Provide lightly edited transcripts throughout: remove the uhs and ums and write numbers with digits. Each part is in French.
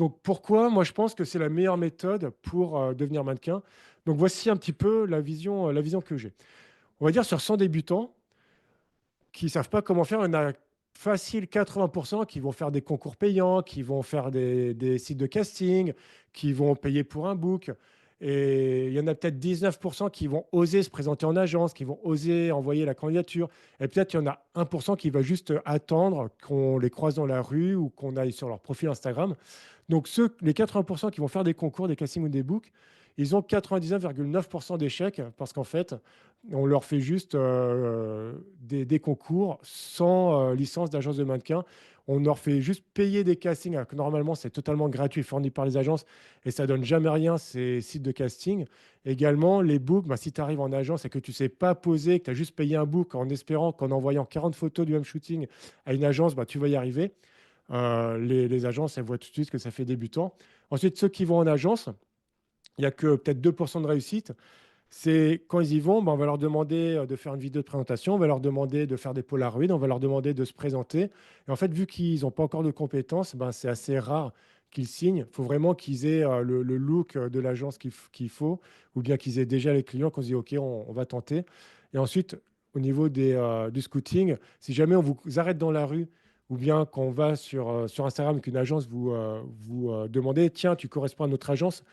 Donc pourquoi? Moi, je pense que c'est la meilleure méthode pour, devenir mannequin. Donc voici un petit peu la vision que j'ai. On va dire sur 100 débutants qui savent pas comment faire, il y en a facile 80 qui vont faire des concours payants, qui vont faire des sites de casting, qui vont payer pour un book et il y en a peut-être 19 qui vont oser se présenter en agence, qui vont oser envoyer la candidature et peut-être il y en a 1 qui va juste attendre qu'on les croise dans la rue ou qu'on aille sur leur profil Instagram. Donc les 80 qui vont faire des concours, des castings ou des books, ils ont 99,9 d'échecs parce qu'en fait, on leur fait juste des concours sans licence d'agence de mannequin. On leur fait juste payer des castings, alors que normalement c'est totalement gratuit, fourni par les agences, et ça donne jamais rien, ces sites de casting. Également, les books, bah, si tu arrives en agence et que tu ne sais pas poser, que tu as juste payé un book en espérant qu'en envoyant 40 photos du même shooting à une agence, bah, tu vas y arriver. Les agences, elles voient tout de suite que ça fait débutant. Ensuite, ceux qui vont en agence, il n'y a que peut-être 2 de réussite. C'est quand ils y vont, ben, on va leur demander de faire une vidéo de présentation, on va leur demander de faire des polaroids, on va leur demander de se présenter. Et en fait, vu qu'ils n'ont pas encore de compétences, ben, c'est assez rare qu'ils signent. Il faut vraiment qu'ils aient le look de l'agence qu'il faut, ou bien qu'ils aient déjà les clients, qu'on se dit OK, on va tenter. Et ensuite, au niveau du scouting, si jamais on vous arrête dans la rue, ou bien qu'on va sur Instagram, qu'une agence vous demandez, tiens, tu corresponds à notre agence,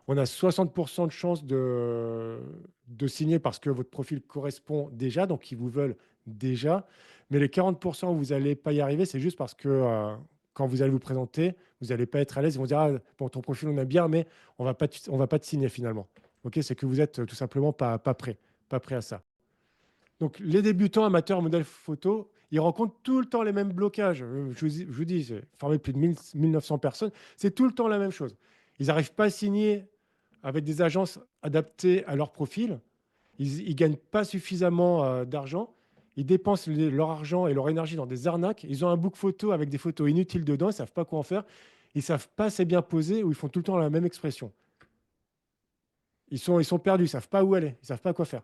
on a 60 de chances de signer parce que votre profil correspond déjà, donc ils vous veulent déjà. Mais les 40 où vous n'allez pas y arriver, c'est juste parce que quand vous allez vous présenter, vous n'allez pas être à l'aise. Ils vont dire, ah, bon, ton profil, on aime bien, mais on va pas te signer finalement. Ok, c'est que vous êtes tout simplement pas prêt à ça. Donc, les débutants amateurs modèles photo, ils rencontrent tout le temps les mêmes blocages. Je vous dis, j'ai formé plus de 1900 personnes. C'est tout le temps la même chose. Ils n'arrivent pas à signer avec des agences adaptées à leur profil. Ils ne gagnent pas suffisamment d'argent. Ils dépensent leur argent et leur énergie dans des arnaques. Ils ont un book photo avec des photos inutiles dedans. Ils ne savent pas quoi en faire. Ils ne savent pas assez bien poser ou ils font tout le temps la même expression. Ils sont perdus. Ils ne savent pas où aller. Ils ne savent pas quoi faire.